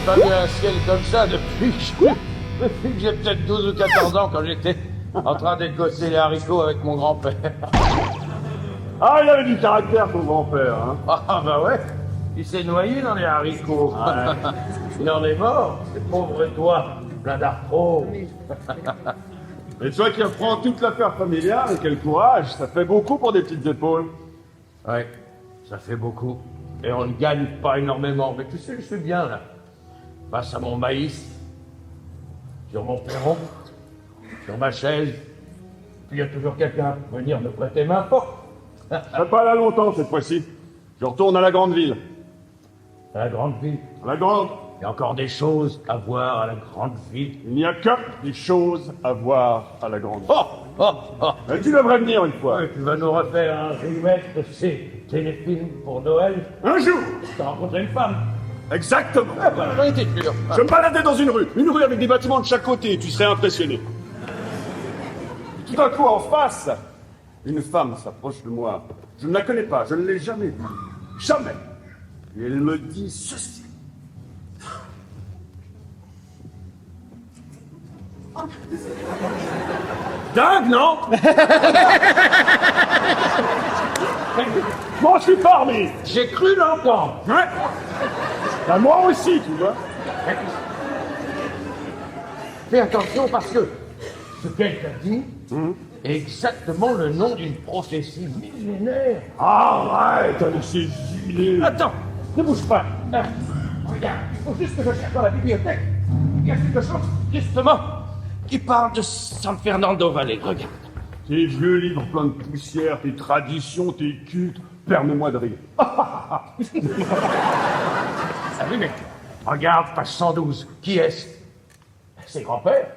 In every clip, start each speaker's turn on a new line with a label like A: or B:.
A: pas vu un ciel comme ça depuis que j'ai peut-être 12 ou 14 ans quand j'étais en train d'égosser les haricots avec mon grand-père.
B: Ah, il avait du caractère, ton grand-père, hein.
A: Ah bah ouais, il s'est noyé dans les haricots.
B: Ouais.
A: Il en est mort, ce pauvre toi, plein d'arthrose.
B: Et toi qui apprends toute l'affaire familiale, quel courage, ça fait beaucoup pour des petites épaules.
A: Ouais, ça fait beaucoup. Et on ne gagne pas énormément. Mais tu sais, je suis bien là. Face à mon maïs, sur mon perron, sur ma chaise. Puis il y a toujours quelqu'un pour venir me prêter main forte.
B: Je serai pas là longtemps cette fois-ci. Je retourne à la grande ville.
A: À la grande ville.
B: À la grande.
A: Il y a encore des choses à voir à la grande ville.
B: Il n'y a que des choses à voir à la grande ville.
A: Oh, oh, oh.
B: Mais tu devrais venir une fois.
A: Ouais, tu vas nous refaire un remake de ces téléfilms pour Noël.
B: Un jour.
A: T'as rencontré une femme.
B: Exactement.
A: Ah bah, j'en étais sûr.
B: Je me baladais dans une rue avec des bâtiments de chaque côté, et tu serais impressionné. Tout d'un coup, en face, une femme s'approche de moi. Je ne la connais pas, je ne l'ai jamais vue. Jamais. Et elle me dit ceci. Dingue, non? Je m'en suis parmi.
A: J'ai cru l'entendre.
B: Ouais. Ben, moi aussi, tu vois.
A: Fais attention parce que ce qu'elle t'a dit est exactement le nom d'une prophétie millénaire.
B: Arrête avec ces idées.
A: Attends, ne bouge pas. Regarde, il faut juste que je cherche dans la bibliothèque. Il y a quelque chose, justement, qui parle de San Fernando Valley. Regarde.
B: Tes vieux livres pleins de poussière, tes traditions, tes cultes, permets-moi de rire.
A: Ah oui, mais regarde, page 112. Qui est-ce? C'est grand-père.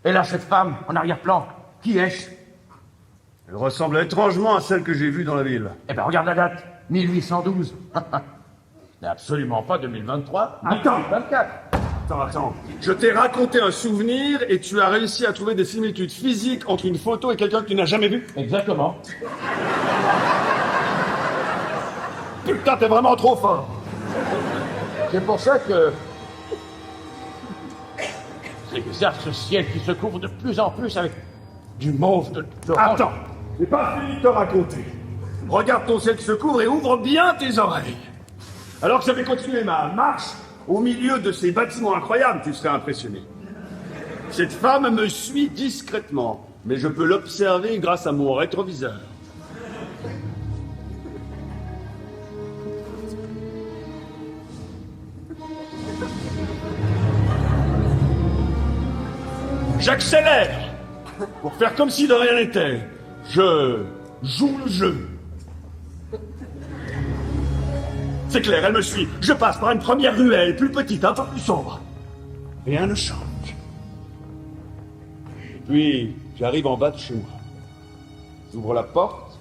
A: Et là, cette femme, en arrière-plan, qui est-ce?
B: Elle ressemble étrangement à celle que j'ai vue dans la ville.
A: Eh ben, regarde la date. 1812. Absolument pas 2023.
B: Attends.
A: 2024.
B: Attends. Je t'ai raconté un souvenir et tu as réussi à trouver des similitudes physiques entre une photo et quelqu'un que tu n'as jamais vu.
A: Exactement.
B: Putain, t'es vraiment trop fort.
A: C'est pour ça que... C'est bizarre ce ciel qui se couvre de plus en plus avec du mauve de...
B: Attends, j'ai pas fini de te raconter. Regarde ton ciel qui se couvre et ouvre bien tes oreilles. Alors que j'avais continué ma marche, au milieu de ces bâtiments incroyables, tu serais impressionné. Cette femme me suit discrètement, mais je peux l'observer grâce à mon rétroviseur. J'accélère pour faire comme si de rien n'était. Je joue le jeu. C'est clair, elle me suit. Je passe par une première ruelle, plus petite, un peu plus sombre. Rien ne change. Et puis, j'arrive en bas de chez moi. J'ouvre la porte.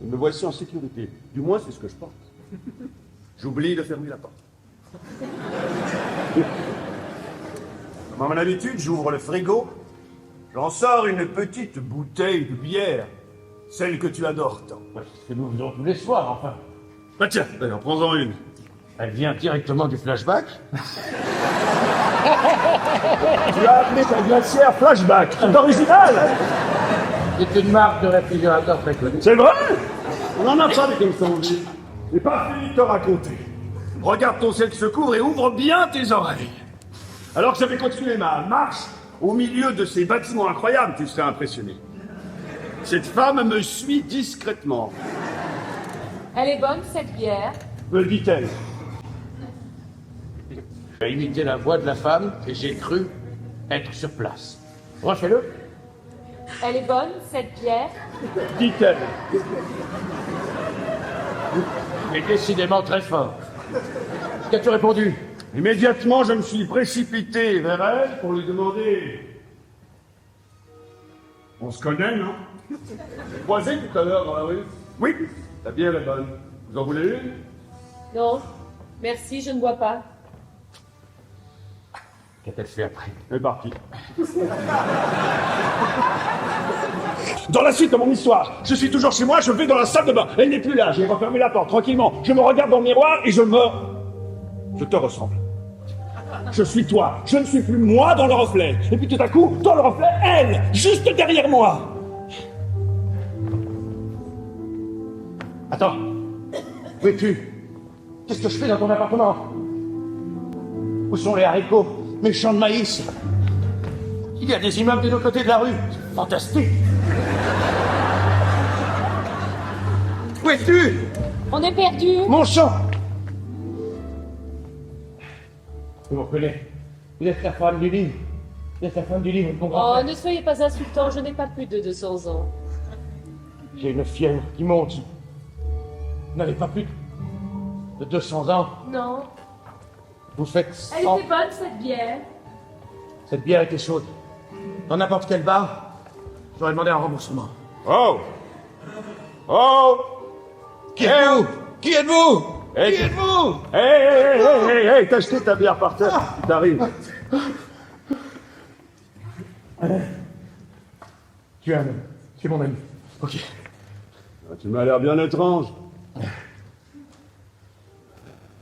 B: Et me voici en sécurité. Du moins, c'est ce que je pense. J'oublie de fermer la porte. Comme à mon habitude, j'ouvre le frigo. J'en sors une petite bouteille de bière. Celle que tu adores tant.
A: C'est ce que nous faisons tous les soirs, enfin.
B: Bah tiens, d'ailleurs, prends-en une.
A: Elle vient directement du flashback.
B: Tu as appelé ta glacière Flashback. C'est original.
A: C'est une marque de réfrigérateur très connue.
B: C'est vrai? On en a pas des comme ça en vie. J'ai pas fini de te raconter. Regarde ton ciel qui se couvre et ouvre bien tes oreilles. Alors que j'avais continué ma marche, au milieu de ces bâtiments incroyables, tu serais impressionné. Cette femme me suit discrètement.
C: Elle est bonne, cette bière.
B: Me dit-elle.
A: J'ai imité la voix de la femme et j'ai cru être sur place. Refais-le.
C: Elle est bonne, cette bière.
B: Dit-elle.
A: Mais décidément très fort. Qu'as-tu répondu?
B: Immédiatement, je me suis précipité vers elle pour lui demander... On se connaît, non? Croisé tout à l'heure dans la rue? Oui, la bière est bonne. Vous en voulez une?
C: Non, merci, je ne bois pas.
A: Qu'a-t-elle fait après?
B: Elle est partie. Dans la suite de mon histoire, je suis toujours chez moi, je vais dans la salle de bain. Elle n'est plus là, j'ai refermé la porte tranquillement. Je me regarde dans le miroir et je me Je te ressemble. Je suis toi, je ne suis plus moi dans le reflet. Et puis tout à coup, dans le reflet, elle, juste derrière moi.
A: Attends. Où es-tu? Qu'est-ce que je fais dans ton appartement? Où sont les haricots? Mes champs de maïs? Il y a des immeubles des deux côtés de la rue. Fantastique. Où es-tu?
C: On est perdu.
A: Mon champ. Je vous reconnais. Vous êtes la femme du livre. Vous êtes la femme du livre de mon
C: Oh,
A: grand-père.
C: ne soyez pas insultant, je n'ai pas plus de 200 ans.
A: J'ai une fièvre qui monte. Vous n'avez pas plus de 200 ans.
C: Non.
A: Vous faites
C: Elle
A: 100.
C: était bonne, cette bière.
A: Cette bière était chaude. Dans n'importe quel bar, j'aurais demandé un remboursement.
B: Oh! Oh!
A: Qui êtes-vous? Qui êtes-vous?
B: Hey,
A: Qui êtes-vous?
B: hey, t'as jeté ta bière par terre, t'arrives.
A: Tu es un homme. Tu es mon ami. Ok.
B: Tu m'as l'air bien étrange.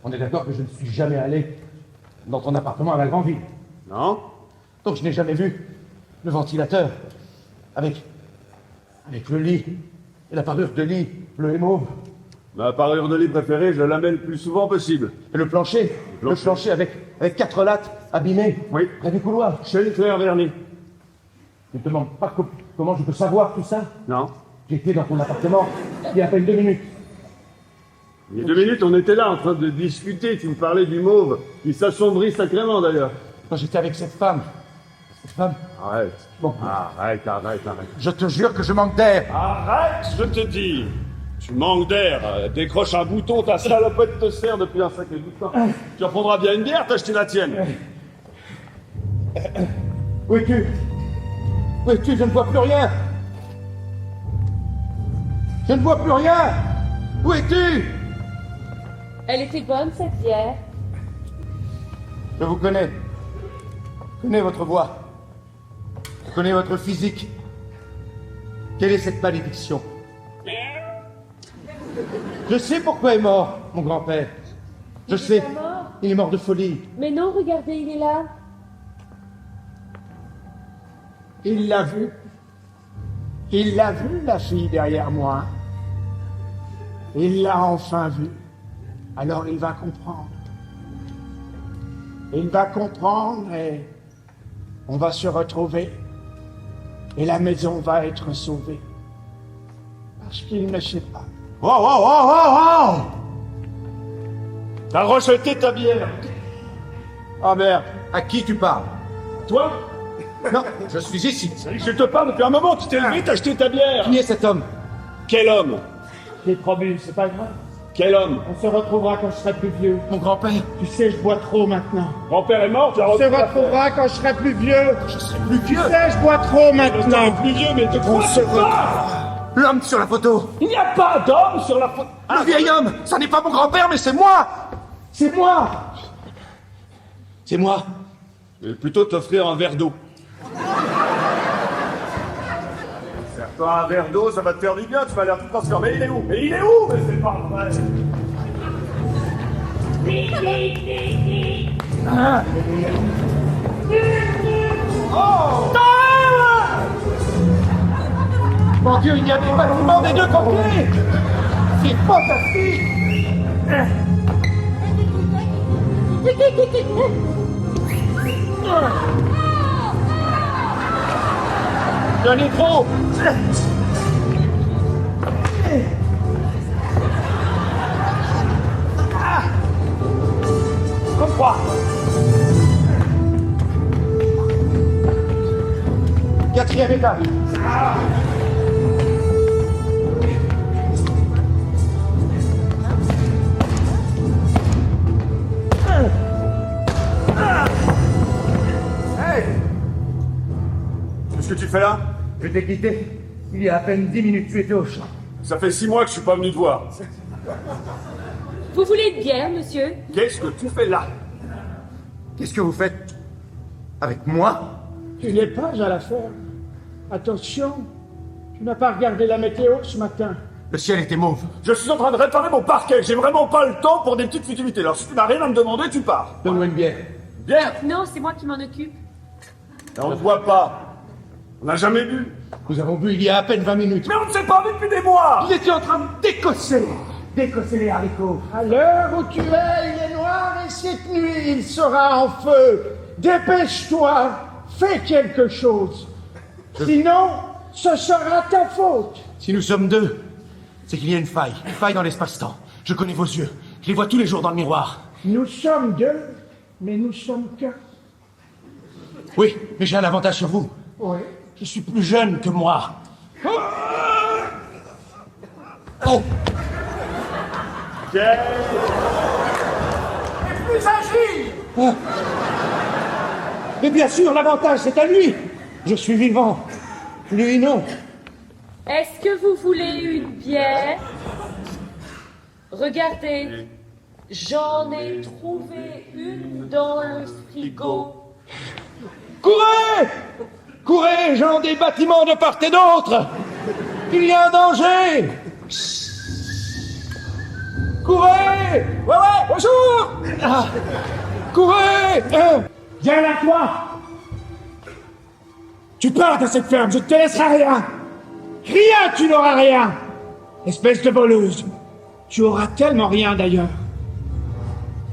A: On est d'accord que je ne suis jamais allé dans ton appartement à la grande ville.
B: Non?
A: Donc je n'ai jamais vu le ventilateur avec le lit et la parure de lit bleu et mauve.
B: Ma parure de lit préférée, je l'amène le plus souvent possible.
A: Et le plancher. Le plancher avec 4 lattes abîmées.
B: Oui.
A: Près du couloir.
B: Chez Claire Vernet.
A: Ne me demande pas comment je peux savoir tout ça.
B: Non?
A: J'étais dans ton appartement il y a à peine 2 minutes.
B: Il y a 2 minutes, on était là en train de discuter. Tu me parlais du mauve, qui s'assombrit sacrément d'ailleurs.
A: Quand j'étais avec cette femme. Cette femme.
B: Arrête.
A: Bon.
B: Arrête.
A: Je te jure que je manque d'air.
B: Arrête, je te dis. Tu manques d'air. Décroche un bouton, ta salopette te sert depuis un sacré bout de temps. Tu reprendras bien une bière, t'as acheté la tienne.
A: Où es-tu? Où es-tu? Je ne vois plus rien. Je ne vois plus rien. Où es-tu?
C: Elle était bonne, cette bière.
A: Je vous connais. Je connais votre voix. Je connais votre physique. Quelle est cette malédiction? Je sais pourquoi est mort, mon grand-père. Je sais.
C: pas mort.
A: Il est mort de folie.
C: Mais non, regardez, il est là.
D: Il l'a vu. Il l'a vu, la fille derrière moi. Il l'a enfin vu. Alors il va comprendre. Il va comprendre et on va se retrouver. Et la maison va être sauvée. Parce qu'il ne sait pas.
B: Oh! T'as rejeté ta bière.
A: Oh merde, à qui tu parles?
B: Toi?
A: Non, je suis ici.
B: Je te parle depuis un moment, tu t'es levé, t'as acheté ta bière.
A: Qui est cet homme?
B: Quel homme?
D: Les problèmes, c'est pas grave.
B: Quel homme?
D: On se retrouvera quand je serai plus vieux.
A: Mon grand-père?
D: Tu sais, je bois trop maintenant.
B: Grand-père est mort, tu as
D: On se
B: retrouvé la
D: retrouvera quand je serai plus vieux.
A: Je serai plus
D: Tu
A: vieux.
D: sais, je bois trop maintenant.
B: plus vieux, mais de
A: On
B: quoi
A: se
B: tu parles?
A: L'homme sur la photo.
B: Il n'y a pas d'homme sur la photo.
A: Le vieil homme. Ça n'est pas mon grand-père, mais c'est moi.
D: C'est moi.
A: C'est moi.
B: Je vais plutôt t'offrir un verre d'eau. Serre-toi un verre d'eau, ça va te faire du bien, tu vas l'air tout transformé. Mais il est où? Mais c'est pas vrai.
A: Mon Dieu, il y a des bâtiments des deux côtés. C'est fantastique. J'en ai trop.
B: Comme quoi?
A: Quatrième étage.
B: Hey! Qu'est-ce que tu fais là?
A: Je t'ai quitté il y a à peine 10 minutes. Tu étais au champ.
B: Ça fait 6 mois que je suis pas venu te voir.
C: Vous voulez une bière, monsieur?
B: Qu'est-ce que tu fais là?
A: Qu'est-ce que vous faites avec moi?
D: Tu n'es pas à la ferme. Attention, tu n'as pas regardé la météo ce matin.
E: Le ciel était mauve.
B: Je suis en train de réparer mon parquet. J'ai vraiment pas le temps pour des petites futilités. Alors si tu n'as rien à me demander, tu pars.
A: Donne-moi une bière.
B: Bien.
C: Non, c'est moi qui m'en occupe.
B: On ne voit pas. On n'a jamais bu.
D: Nous avons bu il y a à peine 20 minutes.
B: Mais on ne s'est pas vu depuis des mois.
D: Vous étiez en train d'écosser les haricots. À l'heure où tu es, il est noir et cette nuit, il sera en feu. Dépêche-toi, fais quelque chose. Sinon, ce sera ta faute.
E: Si nous sommes deux, c'est qu'il y a une faille dans l'espace-temps. Je connais vos yeux. Je les vois tous les jours dans le miroir.
D: Nous sommes deux, mais nous sommes qu'un.
E: Oui, mais j'ai un avantage sur vous.
D: Oui.
E: Je suis plus jeune que moi. Oh!
D: Plus agile. Mais bien sûr, l'avantage, c'est à lui. Je suis vivant. Lui, non.
C: Est-ce que vous voulez une bière? Regardez, j'en ai trouvé une dans le frigo.
D: Courez! Courez, gens des bâtiments de part et d'autre! Il y a un danger! Courez! Ouais, bonjour! Ah. Courez! Viens là, toi! Tu pars de cette ferme, je ne te laisserai rien! Rien, tu n'auras rien! Espèce de voleuse! Tu auras tellement rien, d'ailleurs!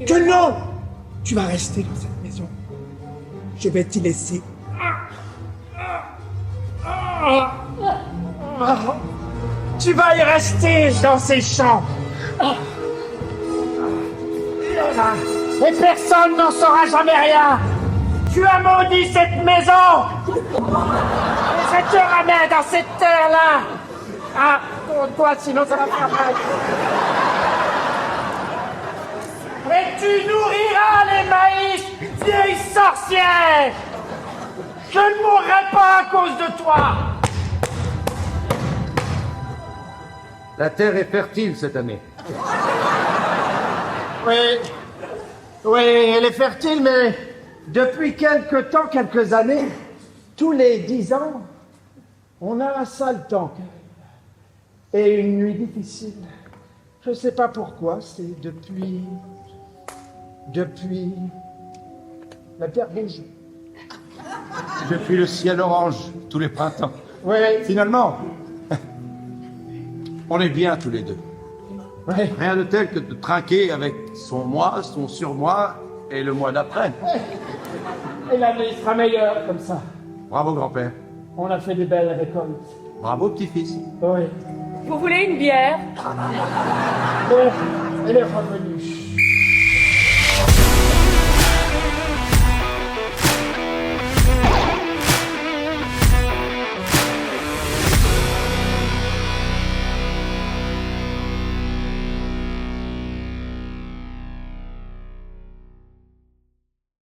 D: Que non! Tu vas rester dans cette maison. Je vais t'y laisser. Tu vas y rester dans ces champs. Et personne n'en saura jamais rien. Tu as maudit cette maison. Et je te ramène dans cette terre-là. Ah, toi, sinon ça va faire mal. Et tu nourriras les maïs, vieille sorcière. Je ne mourrai pas à cause de toi.
A: La terre est fertile cette année.
D: Oui, elle est fertile, mais depuis quelques années, tous les 10 ans, on a un sale temps. Et une nuit difficile. Je ne sais pas pourquoi, c'est depuis la terre rouge.
E: Depuis le ciel orange, tous les printemps.
D: Oui,
E: Finalement, on est bien tous les deux.
D: oui.
E: Rien de tel que de trinquer avec son moi, son surmoi et le mois d'après.
D: Et l'année sera meilleure comme ça.
E: Bravo grand-père.
D: On a fait des belles récoltes.
E: Bravo petit-fils.
D: Oui.
C: Vous voulez une bière?
D: Bon, elle est revenue.